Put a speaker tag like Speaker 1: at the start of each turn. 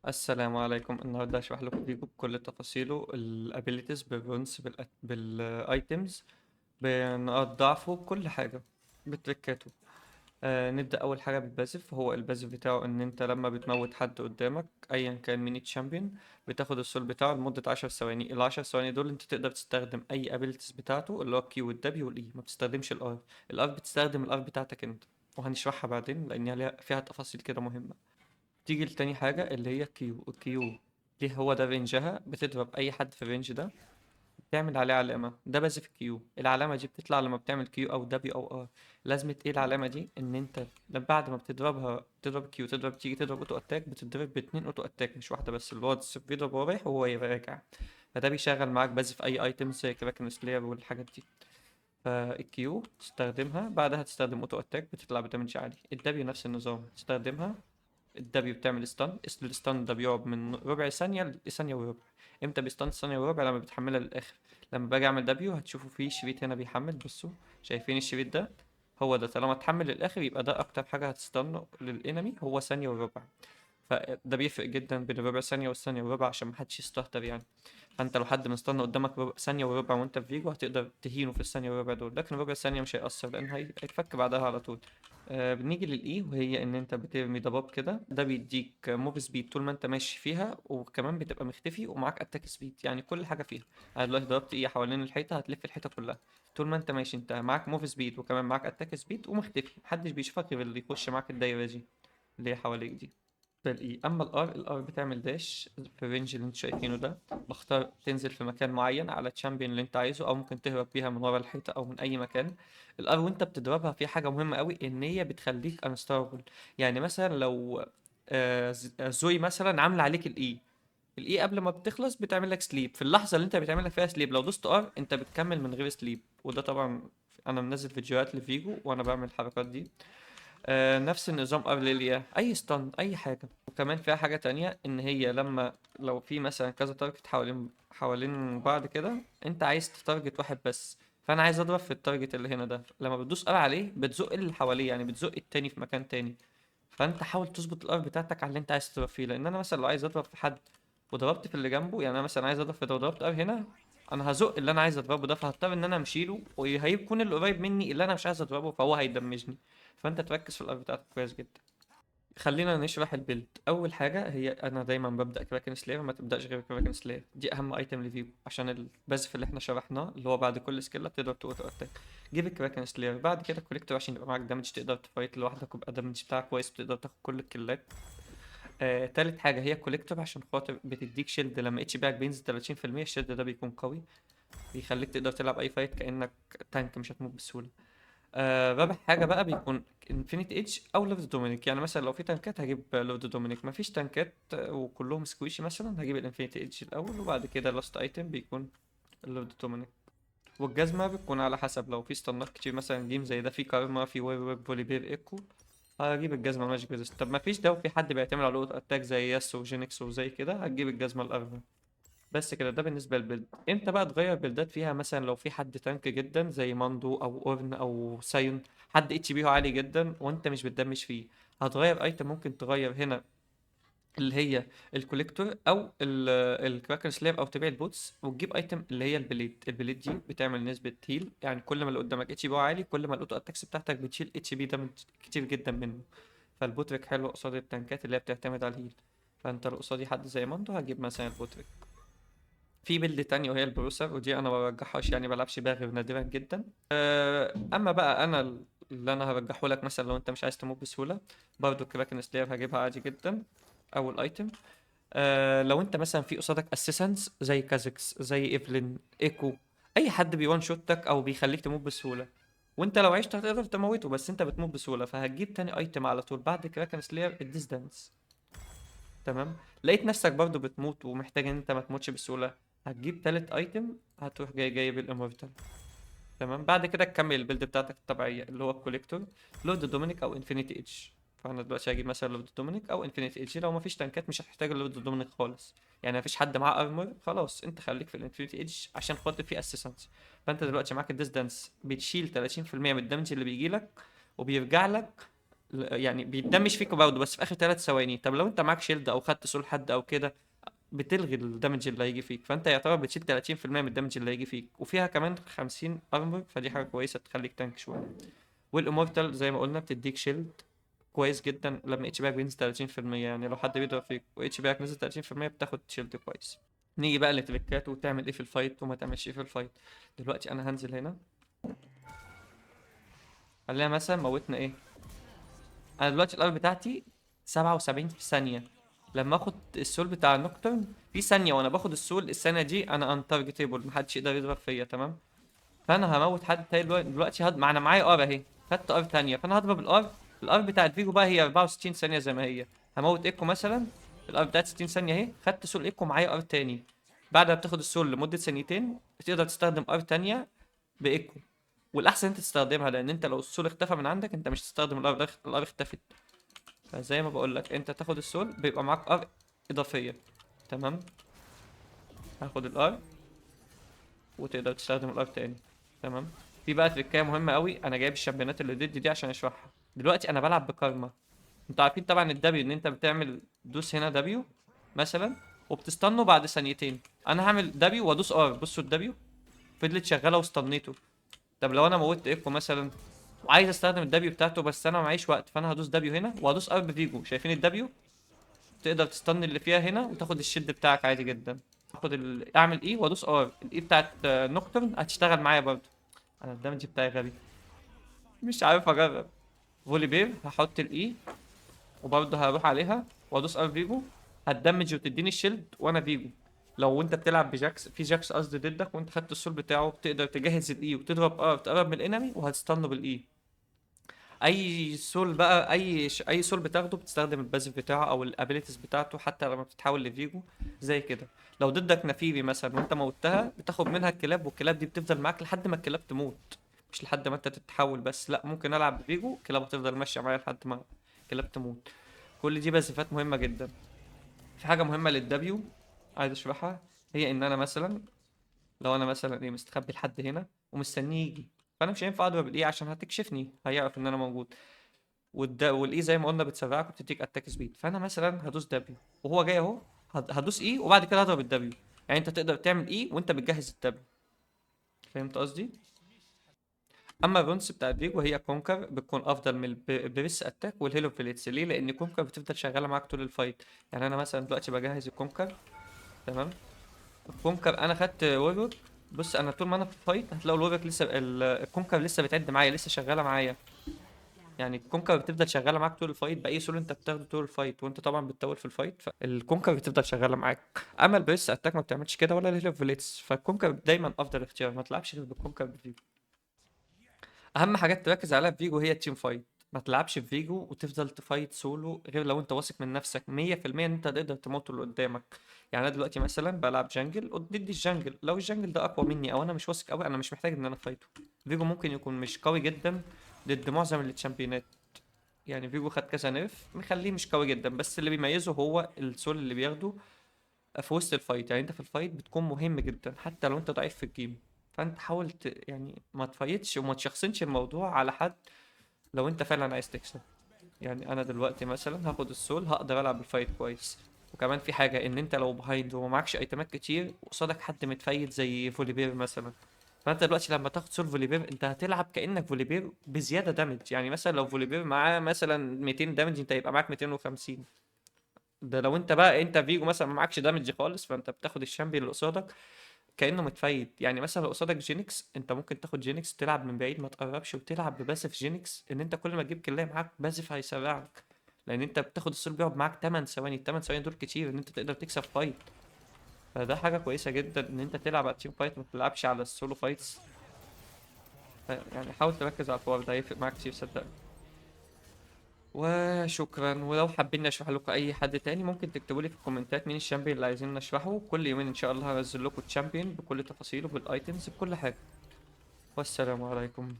Speaker 1: السلام عليكم. النهارده هشرح لكم فيديو بكل تفاصيله الابيليتيز بالرونز بالايتمز بنقاط ضعفه بكل حاجه بتركاته. نبدا اول حاجه بالباسيف. هو الباسيف بتاعه ان انت لما بتموت حد قدامك ايا كان مين تشامبيون بتاخد السول بتاعه لمده 10 ثواني. العشر ثواني دول انت تقدر تستخدم اي ابيليتيز بتاعته اللي هو الكيو والدبليو والاي، ما بتستخدمش الار. الار بتستخدم الار بتاعتك انت، وهنشرحها بعدين لان فيها تفاصيل كده مهمه. تيجي لتاني حاجة اللي هي الكيو دي هو ده رينجها، بتضرب أي حد في الرينج ده بتعمل عليه علامة. ده بس في الكيو. العلامة دي بتطلع لما بتعمل كيو أو دبليو أو ار. لازمة ايه العلامة دي؟ إن انت بعد ما بتضربها تضرب كيو، تيجي تضرب اوتو اتاك، بتضرب باتنين اوتو اتاك مش واحدة بس. اللي هو بيضرب وهو رايح وهو راجع. فده بيشغل معاك بس في أي ايتم زي كراكن سلاير والحاجات دي. فالكيو تستخدمها، بعدها تستخدم اوتو اتاك بتطلع بدمج عالي. الدبليو نفس النظام تستخدمها. الدبليو بتعمل ستان. الستان ده بيقعد من ربع ثانية لثانية وربع. امتى بيستان؟ ثانية وربع لما بتحملها للآخر. لما باجي اعمل دبليو هتشوفوا فيه شريط هنا بيحمل. بصوا، شايفين الشريط ده؟ هو ده. طالما اتحمل للآخر يبقى ده أكتر حاجة هتستنى للإنمي، هو ثانية وربع. فده بيفرق جدا بين الربع ثانية والثانية وربع عشان محدش يستهتر يعني. فانت لو حد مستنى قدامك ثانية وربع وانت في فيجو هتقدر تهينه في الثانية وربع دول، لكن ربع ثانية مش هيأثر لأن هيتفك بعدها على طول. بنيجي للإي، وهي إن أنت بترمي ضباب كده. ده بيديك موف سبيد طول ما أنت ماشي فيها، وكمان بتبقى مختفي ومعاك أتاك سبيد، يعني كل حاجة فيها. أنا دلوقتي ضربت إيه حوالين الحيطة هتلف الحيطة كلها. طول ما أنت ماشي أنت معاك موف سبيد وكمان معاك أتاك سبيد ومختفي، محدش بيشوفك غير اللي يخش معاك الدايرة دي اللي هي حواليك دي. ده الاي. اما الار بتعمل داش في الرينج اللي انتوا شايفينه ده. بختار تنزل في مكان معين على الشامبيون اللي انت عايزه، او ممكن تهرب بيها من ورا الحيطه او من اي مكان. الار وانت بتضربها في حاجه مهمه قوي، ان هي بتخليك انستابل. يعني مثلا لو زوي مثلا عامله عليك الاي. الاي قبل ما بتخلص بتعمل لك سليب. في اللحظه اللي انت بتعمل لك فيها سليب لو دوست ار انت بتكمل من غير سليب. وده طبعا انا منزل فيديوهات لفيجو وانا بعمل الحركات دي. نفس النظام ارليليا، اي ستان اي حاجه. وكمان فيها حاجه تانية، ان هي لو في مثلا كذا تارجت حوالين بعض كده، انت عايز تتارجت واحد بس. فانا عايز اضرب في التارجت اللي هنا ده، لما بتدوس ار عليه بتزق اللي حواليه، يعني بتزق التاني في مكان تاني. فانت حاول تظبط الار بتاعتك على اللي انت عايز تضرب فيه، لان انا مثلا لو عايز اضرب في حد وضربت في اللي جنبه، يعني انا مثلا عايز اضرب في ده وضربت ار هنا، انا هزق اللي انا عايز اضربه ده، فهضطر ان انا امشيله، وهيكون اللي قريب مني اللي انا مش عايز اضربه فهو هيدمجني. فانت تركز في الار بتاعتك كويس جدا. خلينا نشرح البيلد. اول حاجه هي انا دايما ببدا كراكن سلاير، ما تبداش غير كراكن سلاير. دي اهم ايتم لفيجو عشان البازف اللي احنا شرحناه اللي هو بعد كل سكيل تقدر تقطع اتاك. جيب الكراكن سلاير، بعد كده الكوليكتور عشان يبقى معاك دامج تقدر تفايت لوحدك ويبقى الدامج بتاعك كويس وتقدر تاخد كل الكلات. تالت حاجه هي الكوليكتور عشان خاطر بتديك شيلد. لما اتش بيك بينزل 30% الشيلد ده بيكون قوي، بيخليك تقدر تلعب اي فايت كانك تانك مش هتموت بسهوله. رابع حاجة بقى بيكون انفينيت ايدج او لورد دومينيك. يعني مثلا لو في تنكات هجيب لورد دومينيك، مفيش تنكات وكلهم سكويشي مثلا هجيب الانفينيت ايدج الاول، وبعد كده لاست ايتم بيكون اللورد دومينيك. والجزمة بتكون على حسب، لو في ستانات كتير مثلا جيم زي ده في كارما في ويب ويب فوليبير ايكو هجيب الجزمة ماجيك ريزيست. طب مفيش ده وفي حد بيعتمد على الاوتو اتاك زي ياس وجينكس وزي كده هتجيب الجزمة الارمر. بس كده. ده بالنسبة للبيلد. امتى بقى تغير بيلدات فيها؟ مثلا لو في حد تانك جدا زي ماندو او اورن او سايون، حد اتش بي عالي جدا وانت مش بتدمج فيه، هتغير ايتم. ممكن تغير هنا اللي هي الكوليكتور او الكراكر سلاب او تبيع البوتس، وتجيب ايتم اللي هي البليد دي بتعمل نسبة هيل. يعني كل ما اللي قدامك اتش بي عالي كل ما الاوتو اتاكس بتاعتك بتشيل اتش بي دامج كتير جدا منه. فالبوتريك حلو قصاد التانكات اللي هي بتعتمد على الهيل. فانت لو قصادي حد زي ماندو هجيب مثلا البوتريك. في بيلد تانية وهي البروسر، ودي انا ما برجحهاش يعني بلعبش بيها غير نادرا جدا. اما بقى انا اللي انا هرجحه لك مثلا لو انت مش عايز تموت بسهوله، برضو كراكن سلاير هجيبها عادي جدا اول ايتم. لو انت مثلا في قصادك اسيسنس زي كازكس زي ايفلين ايكو، اي حد بيوان شوتك او بيخليك تموت بسهوله، وانت لو عشت هتقدر تموته بس انت بتموت بسهوله، فهتجيب تاني ايتم على طول بعد كراكن سلاير الديستانس. تمام. لقيت نفسك برضو بتموت ومحتاج ان انت ما تموتش بسهولة، هتجيب تالت ايتم هتروح جايب الامورتال. تمام. بعد كده تكمل البيلد بتاعتك الطبيعية اللي هو الكوليكتور، لورد دومينيك او انفينيتي ايدج. فانا دلوقتي هجيب مثلا لورد دومينيك او انفينيتي ايدج. لو مفيش تانكات مش هتحتاج اللورد دومينيك خالص، يعني مفيش حد معاه ارمور خلاص انت خليك في الانفينيتي ايدج عشان خاطر في اسيسنس. فانت دلوقتي معاك الديستانس بتشيل 30% من الدمج اللي بيجي لك وبيرجع لك يعني بيتدمج فيك برضه بس في اخر 3 ثواني. طب لو انت معاك شيلد او خدت سول حد او كده، بتلغي الدمج اللي هيجي فيك، فانت يعتبر بتشيل 30% من الدمج اللي هيجي فيك، وفيها كمان 50 ارمر، فدي حاجه كويسه تخليك تانك شويه. والامورتال زي ما قلنا بتديك شيلد كويس جدا لما اتش بيك بينزل 30%، يعني لو حد بيضرب فيك واتش بيك نزل 30% بتاخد شيلد كويس. نيجي بقى للتريكات وتعمل ايه في الفايت وما تعملش ايه في الفايت. دلوقتي انا هنزل هنا، خلينا مثلا موتنا ايه. انا دلوقتي الار بتاعتي 77 في ثانيه، لما اخد السول بتاع النوكترن في ثانيه وانا باخد السول، الثانيه دي انا انتارجتيبل، محدش يقدر يضرب فيا تمام. فانا هموت حد تاني دلوقتي ما انا معايا ار اهي، خدت ار تانية، فانا هضرب الار بتاع الفيجو بقى هي 64 ثانيه زي ما هي. هموت ايكو مثلا، الار بتاعت 60 ثانيه اهي، خدت سول ايكو معايا ار تاني. بعد ما بتاخد السول لمده ثانيتين بتقدر تستخدم ار تانية بايكو. والاحسن انت تستخدمها، لان انت لو السول اختفى من عندك انت مش هتستخدم الار، الار اختفت. فزي ما بقول لك انت تاخد السول بيبقى معاك ار اضافيه. تمام. هاخد الار وتقدر تستخدم الار تاني. تمام. في بقى تريكايه مهمه قوي، انا جايب الشامبيونات اللي ضد دي عشان اشرحها. دلوقتي انا بلعب بكارما. انتوا عارفين طبعا الدبليو ان انت بتعمل دوس هنا دبليو مثلا وبتستنوا بعد ثانيتين. انا هعمل دبليو وادوس ار، بصوا الدبليو فضلت شغاله واستنيته. طب لو انا موتت ايكو مثلا وعايز استخدم الدبليو بتاعته بس انا معيش وقت، فانا هدوس دبليو هنا وهدوس ار بفيجو. شايفين الدبليو؟ تقدر تستنى اللي فيها هنا وتاخد الشيلد بتاعك عادي جدا. اخد اعمل ايه وادوس ار، الاي بتاعت نوكترن هتشتغل معايا برضه. انا الدمج بتاعي غبي، مش عارف اجرب. فولي بير هحط الاي وبرضه هروح عليها وادوس ار فيجو، هتدمج وتديني الشيلد وانا فيجو. لو انت بتلعب بجاكس، في جاكس قصدي ضدك وانت خدت السول بتاعه، بتقدر تجهز الاي وتضرب ار تقرب من الانمي وهتستنه بالاي. اي سول بقى، اي سول بتاخده بتستخدم الباسيف بتاعه او الابيليتيز بتاعته حتى لما بتتحول لفيجو زي كده. لو ضدك نفيري مثلا وانت موتها بتاخد منها الكلاب، والكلاب دي بتفضل معاك لحد ما الكلاب تموت، مش لحد ما انت تتحول بس، لا ممكن العب بفيجو الكلاب هتفضل ماشيه معايا لحد ما الكلاب تموت. كل دي باسيفات مهمه جدا. في حاجه مهمه للدبليو عايز اشرحها، هي ان انا مثلا لو انا مثلا ايه مستخبي لحد هنا ومستنيه يجي، فانا مش هينفع اضرب الايه عشان هتكشفني، هيعرف ان انا موجود. والاي زي ما قلنا بتسرعك وبتديك اتاك سبيد. فانا مثلا هدوس دبليو وهو جاي اهو، هدوس اي وبعد كده هضرب الدبليو. يعني انت تقدر تعمل اي وانت بتجهز الدبليو. فهمت قصدي؟ اما الرونس بتاع فيجو هي كونكر بتكون افضل من البريس اتاك والهيلو فيليتس. ليه؟ لان كونكر بتفضل شغاله معاك طول الفايت. يعني انا مثلا دلوقتي بجهز الكونكر. تمام. الكونكر انا خدت وورك. بص انا طول ما انا في الفايت هتلاقوا الوورك لسه الكونكر لسه بتعد معايا، لسه شغاله معايا. يعني الكونكر بتفضل شغاله معاك طول الفايت باي سول انت بتاخده طول الفايت، وانت طبعا بتطول في الفايت، فالكونكر بتفضل شغاله معاك. اما البريس اتاك ما بتعملش كده ولا الهيلو فيليتس، فالكونكر دايما افضل اختيار، ما تلعبش غير بالكونكر بفيجو. اهم حاجات تركز عليها في فيجو هي التيم فايت. ما تلعبش في فيجو وتفضل تفايت سولو غير لو انت واثق من نفسك 100% ان انت تقدر تموت اللي قدامك. يعني انا دلوقتي مثلا بلعب جنجل ضد الجنجل، لو الجنجل ده اقوى مني او انا مش واثق قوي انا مش محتاج ان انا فايته. فيجو ممكن يكون مش قوي جدا ضد معظم التشامبيونات. يعني فيجو خد كذا نيرف مخليه مش قوي جدا، بس اللي بيميزه هو السول اللي بياخده في وسط الفايت. يعني انت في الفايت بتكون مهم جدا حتى لو انت ضعيف في الجيم. فانت حاول يعني ما تفايتش وما تشخصنش الموضوع على حد لو انت فعلا عايز تكسب. يعني انا دلوقتي مثلا هاخد السول هقدر العب الفايت كويس. وكمان في حاجه ان انت لو بهايند ومعكش ايتمات كتير وقصادك حد متفايت زي فوليبير مثلا، فانت دلوقتي لما تاخد سول فوليبير انت هتلعب كانك فوليبير بزياده دامج. يعني مثلا لو فوليبير معاه مثلا 200 دامج انت يبقى معاك 250. ده لو انت بقى انت فيجو مثلا ما معكش دامج خالص، فانت بتاخد الشامبيون اللي قصادك كانه متفايت. يعني مثلا لو قصادك جينكس انت ممكن تاخد جينكس تلعب من بعيد ما تقربش وتلعب بباسف جينكس، ان انت كل ما تجيب كلاية معاك باسف هيسرعك. لان انت بتاخد السول بيقعد معاك 8 ثواني، ال 8 ثواني دول كتير ان انت تقدر تكسب فايت. فده حاجه كويسه جدا ان انت تلعب على التيم فايت ما تلعبش على السولو فايتس. يعني حاول تركز على الحوار ده هيفرق معاك كتير صدقني. وشكرا. ولو حابين اشرح لكم اي حد تاني ممكن تكتبوا لي في الكومنتات مين الشامبيون اللي عايزين نشرحه. كل يومين ان شاء الله هنزل لكم الشامبيون بكل تفاصيله بالايتمز بكل حاجه. والسلام عليكم.